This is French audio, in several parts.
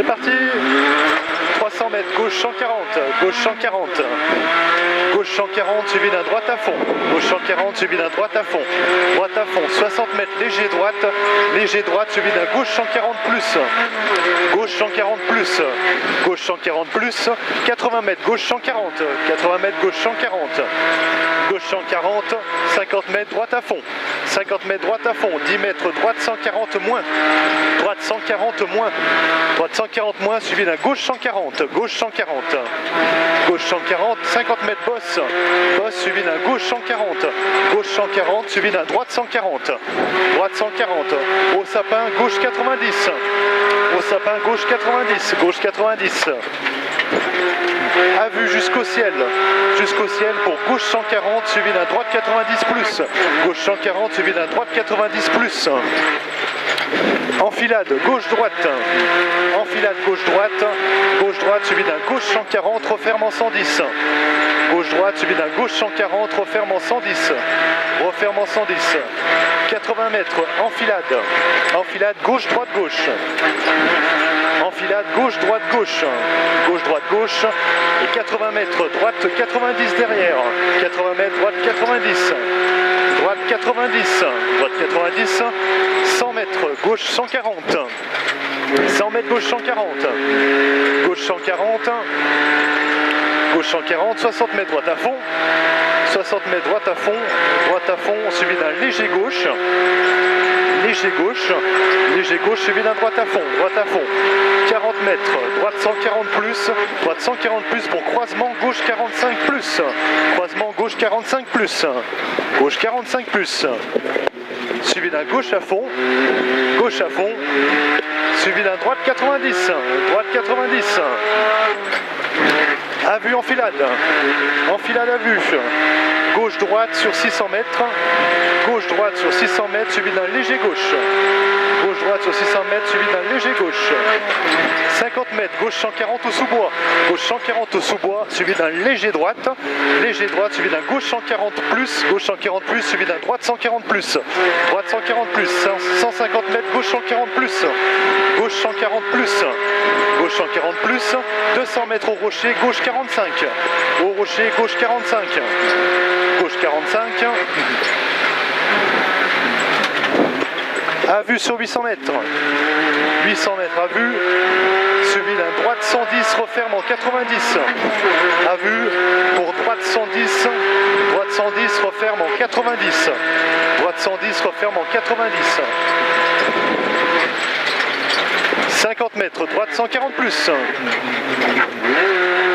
C'est parti. 300 mètres, gauche 140, gauche 140. Gauche 140 suivi d'un droite à fond. Gauche 140 suivi d'un droite à fond. Droite à fond, 60 mètres, léger droite suivi d'un gauche 140 plus. Gauche 140 plus. Gauche 140 plus. 80 mètres, gauche 140. 80 mètres, gauche 140. Gauche 140, 50 mètres, droite à fond. 50 mètres, droite à fond. 10 mètres, droite 140 moins. Droite 140 moins. Droite 140 moins suivi d'un gauche 140. Gauche 140. Gauche 140, 50 mètres bosse. Bosse suivi d'un gauche 140. Gauche 140 suivi d'un droite 140. Droite 140. Au sapin, gauche 90. Au sapin, gauche 90. Gauche 90. À vue jusqu'au ciel pour gauche 140 suivi d'un droite 90 plus. Gauche 140 suivi d'un droite 90 plus. Enfilade gauche-droite. Enfilade gauche-droite suivi d'un gauche 140 referme en 110. Gauche-droite suivi d'un gauche 140 referme en 110. Referme en 110. 80 mètres, enfilade. Enfilade gauche-droite-gauche. Enfilade gauche-droite-gauche. Gauche-droite-gauche. Et 80 mètres, droite 90 derrière. 80 mètres, droite 90. Droite 90. Droite 90. 100 mètres, gauche 140. 100 mètres, gauche 140. Gauche 140. Gauche 140, 60 mètres, droite à fond. 60 mètres, droite à fond suivi d'un léger gauche. Léger gauche suivi d'un droite à fond. 40 mètres, droite 140 plus. Droite 140 plus pour croisement gauche 45 plus. Croisement gauche 45 plus. Gauche 45 plus. Suivi d'un gauche à fond. Suivi d'un droite 90. Droite 90. À vue, enfilade à vue. Gauche-droite sur 600 mètres. Gauche-droite sur 600 mètres suivi d'un léger gauche. Gauche-droite sur 600 mètres suivi d'un léger gauche. 50 mètres, gauche 140 au sous-bois. Gauche 140 au sous-bois suivi d'un léger droite. Léger droite suivi d'un gauche 140 plus. Gauche 140 plus suivi d'un droite 140 plus. Droite 140 plus. 150 mètres, gauche 140 plus. Gauche 140 plus. Gauche 140 plus. 200 mètres au rocher, gauche 45. Au rocher, gauche 45. Gauche 45. À vue sur 800 mètres. 800 mètres à vue. Suivi d'un droite 110, referme en 90. À vue pour droite 110. Droite 110, referme en 90. Droite 110, referme en 90. 50 mètres, droite 140 plus.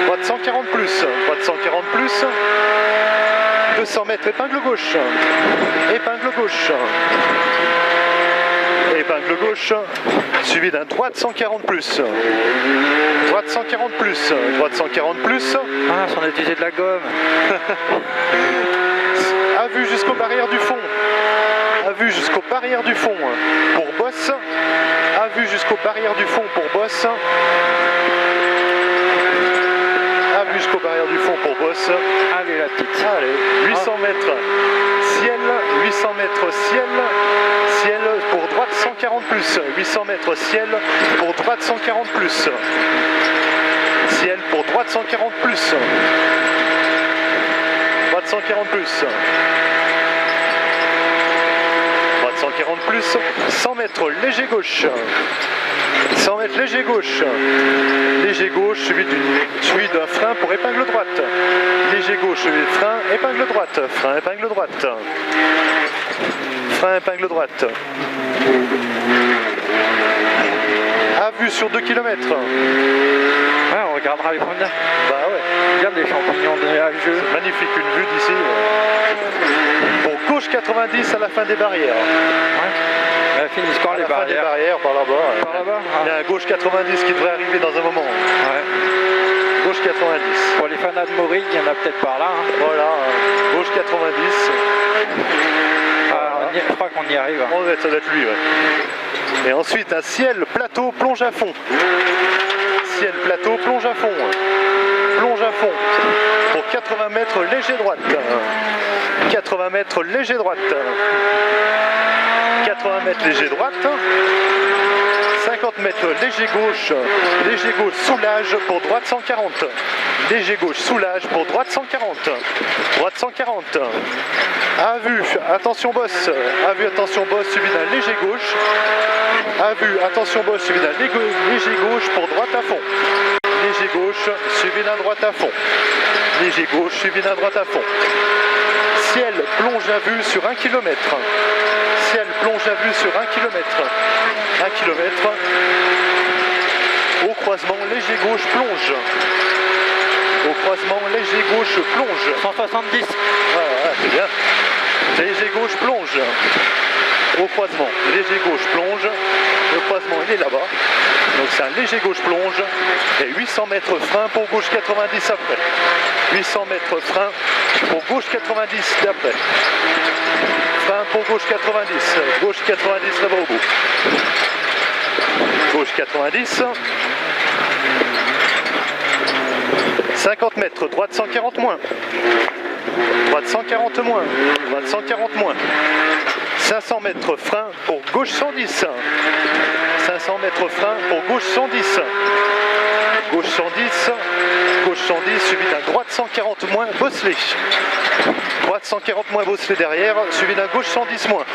Droite 140 plus. Droite 140 plus. 200 mètres, épingle gauche. Épingle gauche. Épingle gauche. Suivi d'un droite 140 plus. Droite 140 plus. Droite 140 plus. Ah, on a utilisé de la gomme. À vue jusqu'aux barrières du fond. À vue jusqu'aux barrières du fond pour bosse. À vue jusqu'aux barrières du fond pour bosse. À vue jusqu'aux barrières du fond pour bosse. Allez la petite. Allez, 800 mètres ciel, 800 mètres ciel. Ciel pour droite 140 plus. 800 mètres ciel pour droite 140 plus. Ciel pour droite 140 plus. Droite 140 plus. 140 plus, 100 mètres léger gauche. 100 mètres léger gauche. Léger gauche suivi d'un frein pour épingle droite. Léger gauche suivi de frein, épingle droite. Frein, épingle droite. Frein, épingle droite. À vue sur 2 km. Ouais, on regardera les promenades. Bah ouais. Regarde les champignons nuageux. C'est magnifique, une vue d'ici. Pour gauche 90 à la fin des barrières. Ouais. Finissent quand les barrières? Fin des barrières, par là-bas. Par là-bas. Il y a un gauche 90 qui devrait arriver dans un moment. Ouais. Gauche 90. Pour les fanats de Maurice, il y en a peut-être par là. Voilà, gauche 90. Je crois qu'on y arrive. Ça doit être lui, ouais. Et ensuite, un ciel, plateau, plonge à fond. Ciel, plateau, plonge à fond. Plonge à fond. Pour 80 mètres, léger droite. 80 mètres, léger droite. 80 mètres, léger droite. 50 mètres léger gauche soulage pour droite 140. Léger gauche soulage pour droite 140. Droite 140. À vue, attention bosse. À vue, attention bosse suivi d'un léger gauche. À vue, attention bosse suivi d'un léger gauche pour droite à fond. Léger gauche suivi d'un droite à fond. Léger gauche suivi d'un droite à fond. Ciel plonge à vue sur 1 km. Ciel plonge à vue sur 1 km. 1 km. Au croisement, léger gauche plonge. Au croisement, léger gauche plonge. 170. Voilà, c'est bien. Léger gauche plonge. Au croisement, léger gauche plonge. Le croisement, il est là-bas. Donc c'est un léger gauche plonge. Et 800 mètres frein pour gauche 90 après. 800 mètres frein pour gauche 90 d'après. Frein pour gauche 90. Gauche 90 là-bas au bout. Gauche 90. 50 mètres, droite 140 moins. Droite 140 moins. Droite 140 moins. 500 mètres frein pour gauche 110. 500 mètres frein pour gauche 110. Gauche 110. Gauche 110 suivi d'un droite 140 moins bosselé. Droite 140 moins bosselé derrière suivi d'un gauche 110 moins.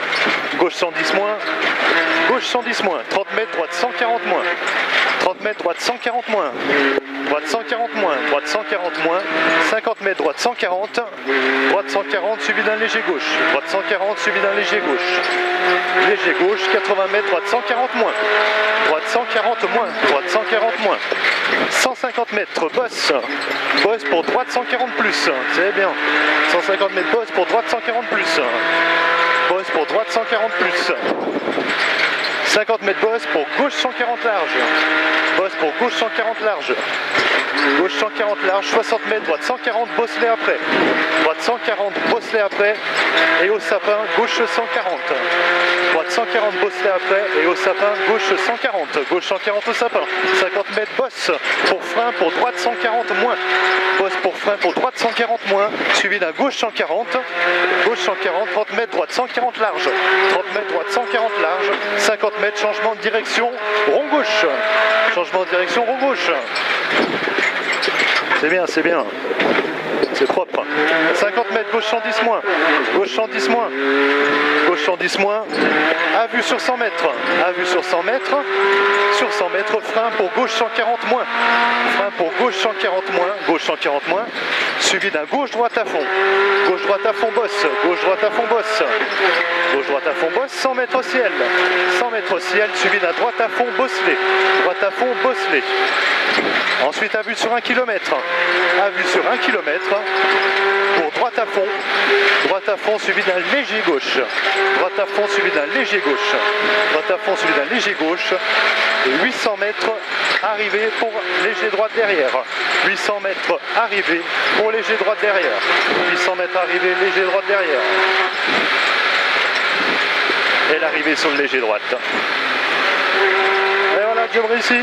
Gauche 110 moins. Gauche 110 moins. 30 mètres, droite 140 moins. 30 mètres, droite 140 moins. Droite 140 moins, droite 140 moins, 50 mètres, droite 140, droite 140 suivi d'un léger gauche, droite 140 suivi d'un léger gauche, léger gauche, 80 mètres, droite 140 moins, droite 140 moins, droite 140 moins, 150 mètres, bosse, bosse pour droite 140 plus, c'est bien, 150 mètres bosse pour droite 140 plus, bosse pour droite 140 plus, 50 mètres bosse pour gauche 140 large, bosse pour gauche 140 large, gauche 140 large, 60 mètres, droite 140, bosselet après, droite 140, bosselet après, et au sapin, gauche 140, droite 140, bosselet après, et au sapin, gauche 140, gauche 140 au sapin, 50 mètres, bosse pour frein pour droite 140 moins, bosse pour frein pour droite 140 moins, suivi d'un gauche 140, gauche 140, 30 mètres, droite 140 large, 30 mètres, droite 140 large, 50 mètres, changement de direction, rond gauche, changement de direction, rond gauche. C'est bien, c'est bien. C'est propre. 50 mètres, gauche 110 moins. Gauche 110 moins. Gauche 110 moins. À vue sur 100 mètres. À vue sur 100 mètres. Sur 100 mètres, frein pour gauche 140 moins. Frein pour gauche 140 moins. Gauche 140 moins. Suivi d'un gauche-droite à fond. Gauche-droite à fond, bosse. Gauche-droite à fond, bosse. Gauche-droite à fond, bosse. 100 mètres au ciel. 100 mètres au ciel, suivi d'un droite à fond, bosselé. Droite à fond, bosselé. Ensuite, à vue sur 1 km. À vue sur 1 km. Pour droite à fond suivi d'un léger gauche, droite à fond suivi d'un léger gauche, droite à fond suivi d'un léger gauche, et 800 mètres arrivée pour léger droite derrière, 800 mètres arrivée pour léger droite derrière, 800 mètres arrivée léger droite derrière, et l'arrivée sur le léger droite. Et voilà, job réussi.